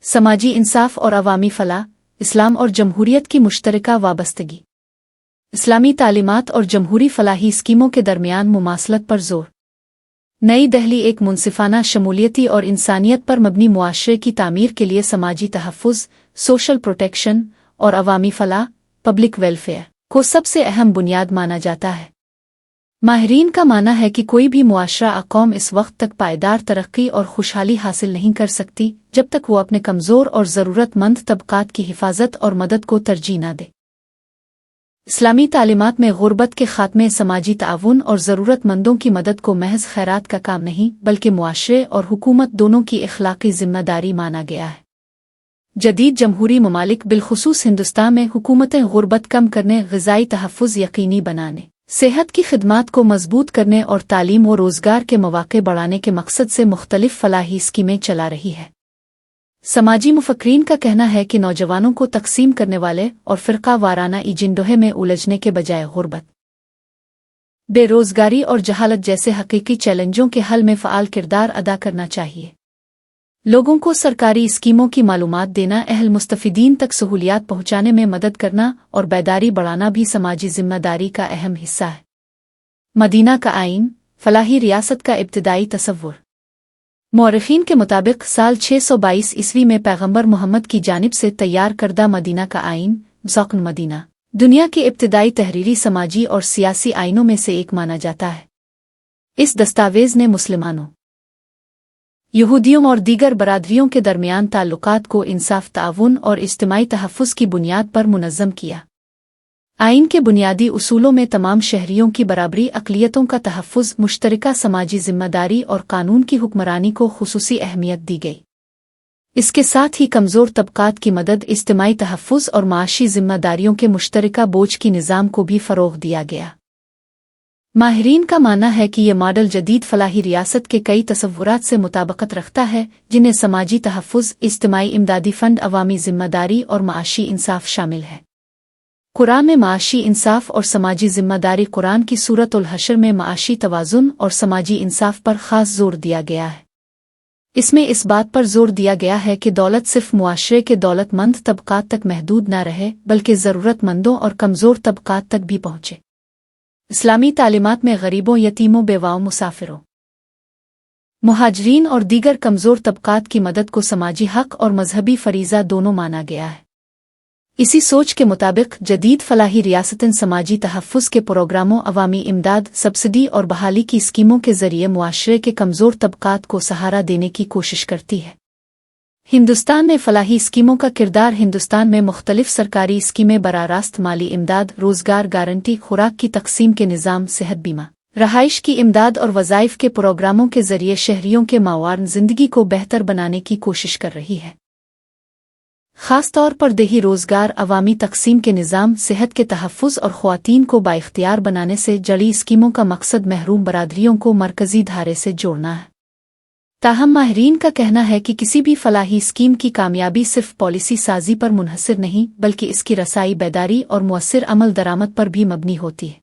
समाजी इंसाफ और अवामी फलाह, इस्लाम और जमहूरियत की मुश्तरका वाबस्तगी। इस्लामी तालीमात और जमहूरी फलाही स्कीमों के दरमियान मुमासलत पर जोर। नई दिल्ली एक मुनसिफाना शमूलियती और इंसानियत पर मबनी मुआशरे की तामीर के लिए समाजी तहफ़्फ़ुज़, सोशल प्रोटेक्शन और अवामी फलाह, पब्लिक वेलफेयर को सबसे अहम बुनियाद माना जाता है। माहिरीन का मानना है कि कोई भी मुआशरा कौम इस वक्त तक पायदार तरक्की और खुशहाली हासिल नहीं कर सकती जब तक वो अपने कमज़ोर और ज़रूरतमंद तबकात की हिफाजत और मदद को तरजीह न दे। इस्लामी तालीमात में गुर्बत के खात्मे, समाजी ताउन और ज़रूरतमंदों की मदद को महज खैरात का काम नहीं बल्कि मुआशरे और हुकूमत दोनों की इखलाकी ज़िम्मेदारी माना गया है। जदीद जमहूरी ममालिक बिलखुसूस हिंदुस्तान में हुकूमतें गुर्बत कम करने, ग़िज़ाई तहफ़्फ़ुज़ यकीनी बनाने, सेहत की खिदमात को मजबूत करने और तालीम व रोज़गार के मौक़े बढ़ाने के मकसद से मुख्तलिफ फलाही स्कीमें चला रही है। समाजी मुफक्रीन का कहना है कि नौजवानों को तकसीम करने वाले और फ़िरका वाराना इजिंडोहे में उलझने के बजाय गुर्बत, बेरोज़गारी और जहालत जैसे हकीकी चैलेंजों के हल में फ़आल किरदार अदा करना चाहिए। लोगों को सरकारी स्कीमों की मालूमात देना, अहल मुस्तफ़ीदीन तक सहूलियात पहुँचाने में मदद करना और बेदारी बढ़ाना भी समाजी ज़िम्मेदारी का अहम हिस्सा है। मदीना का आइन, फलाही रियासत का इब्तिदाई तसव्वुर। मौरख़ीन के मुताबिक साल 622 ईस्वी में पैगम्बर मोहम्मद की जानिब से तैयार करदा मदीना का आइन, ज़ौक़ मदीना, दुनिया के इब्तिदाई तहरीरी, समाजी और सियासी आइनों में से एक माना जाता है। इस दस्तावेज़ ने मुसलमानों, यहूदियों और दीगर बरादरियों के दरमियान ताल्लुकात को इंसाफ, ताउन और इज्तिमाई तहफ़्फ़ुज़ की बुनियाद पर मुनज़्ज़म किया। आइन के बुनियादी उसूलों में तमाम शहरियों की बराबरी, अक़लियतों का तहफ़्फ़ुज़, मुश्तरका समाजी ज़िम्मेदारी और कानून की हुक्मरानी को ख़ुसूसी अहमियत दी गई। इसके साथ ही कमज़ोर तबकात की मदद, इज्तिमाई तहफ़्फ़ुज़ और माशी ज़िम्मेदारियों के मुश्तरका बोझ की निज़ाम को भी फ़रोग़ दिया गया। माहिरीन का मानना है कि ये मॉडल जदीद फलाही रियासत के कई तसव्वुरात से मुताबकत रखता है, जिन्हें समाजी तहफ़्फ़ुज़, इज्तिमाई इमदादी फ़ंड, अवामी ज़िम्मेदारी और माशी इंसाफ शामिल है। कुरान में माशी इंसाफ और समाजी ज़िम्मेदारी, कुरान की सूरत उल हशर में माशी तवाज़ुन और समाजी इंसाफ पर ख़ास जोर दिया गया है। इसमें इस बात पर जोर दिया गया है कि दौलत सिर्फ मुआशरे के दौलतमंद तबकात तक महदूद न रहे बल्कि ज़रूरतमंदों और कमज़ोर तबकात तक भी पहुँचे। इस्लामी तालीमात में गरीबों, यतीमों, बेवाओं, मुसाफिरों, मुहाजिरीन और दीगर कमज़ोर तबकात की मदद को समाजी हक़ और मजहबी फ़रीज़ा दोनों माना गया है। इसी सोच के मुताबिक जदीद फलाही रियासतें समाजी तहफ़्फ़ुज़ के प्रोग्रामों, अवामी इमदाद, सब्सिडी और बहाली की स्कीमों के ज़रिए मुआशरे के कमज़ोर तबकात को सहारा देने की कोशिश करती है। हिंदुस्तान में फलाही स्कीमों का किरदार। हिंदुस्तान में मुख्तलिफ सरकारी स्कीमें बराह रास्त माली इमदाद, रोज़गार गारंटी, खुराक की तकसीम के निज़ाम, सेहत बीमा, रहाइश की इमदाद और वज़ाइफ के प्रोग्रामों के ज़रिए शहरियों के मावान ज़िंदगी को बेहतर बनाने की कोशिश कर रही है। ख़ास तौर पर देही रोज़गार, अवामी तकसीम के निज़ाम, सेहत के तहफ़्फ़ुज़ और ख़वातीन को बाइख्तियार बनाने से जड़ी स्कीमों का मकसद महरूम बरादरियों को मरकज़ी धारे से जोड़ना है। ताहम माहिरीन का कहना है कि किसी भी फलाही स्कीम की कामयाबी सिर्फ पॉलिसी साजी पर मुनहसर नहीं बल्कि इसकी रसाई, बेदारी और मुअस्सिर अमल दरामद पर भी मबनी होती है।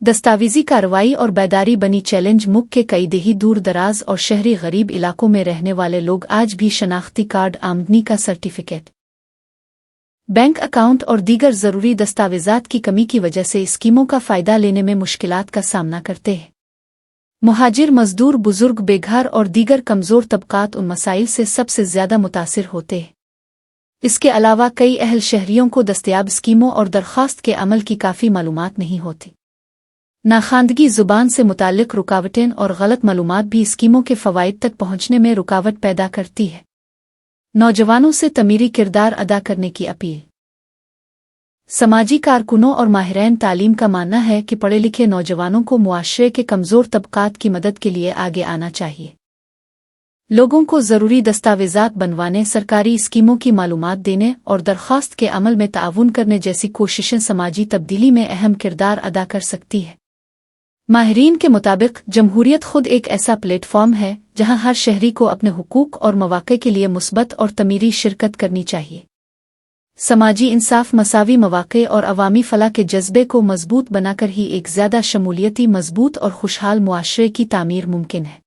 दस्तावेज़ी कार्रवाई और बेदारी बनी चैलेंज मुल्क के कई देही, दूर दराज और शहरी गरीब इलाकों में रहने वाले लोग आज भी शनाख्ती कार्ड, आमदनी का सर्टिफिकेट, बैंक अकाउंट और दीगर ज़रूरी दस्तावेज़ात की कमी की वजह से स्कीमों का फ़ायदा लेने में मुश्किलात का सामना करते हैं। मुहाजिर, मजदूर, बुजुर्ग, बेघर और दीगर कमज़ोर तबकात उन मसाइल से सबसे ज़्यादा मुतासिर होते हैं। इसके अलावा कई अहल शहरियों को दस्तयाब स्कीमों और दरख्वास्त के अमल की काफ़ी मालूमात नहीं होती। नाखानदगी, ज़ुबान से मुताल्लिक़ रुकावटें और गलत मालूमात भी स्कीमों के फ़वाइद तक पहुँचने में रुकावट पैदा करती है। नौजवानों से तमीरी किरदार अदा करने की अपील। समाजी कारकुनों और माहिरान तालीम का मानना है कि पढ़े लिखे नौजवानों को मुआशरे के कमज़ोर तबकात की मदद के लिए आगे आना चाहिए। लोगों को ज़रूरी दस्तावेज़ात बनवाने, सरकारी स्कीमों की मालूमात देने और दरख्वास्त के अमल में ताउन करने जैसी कोशिशें समाजी तब्दीली में अहम किरदार अदा कर सकती है। माहिरीन के मुताबिक जमहूरियत खुद एक ऐसा प्लेटफॉर्म है जहां हर शहरी को अपने हुकूक और मौक़े के लिए मुस्बत और तमीरी शिरकत करनी चाहिए। समाजी इंसाफ, मसावी मौक़े और अवामी फलाह के जज्बे को मजबूत बनाकर ही एक ज़्यादा शमूलियती, मजबूत और खुशहाल मुआशरे की तामीर मुमकिन है।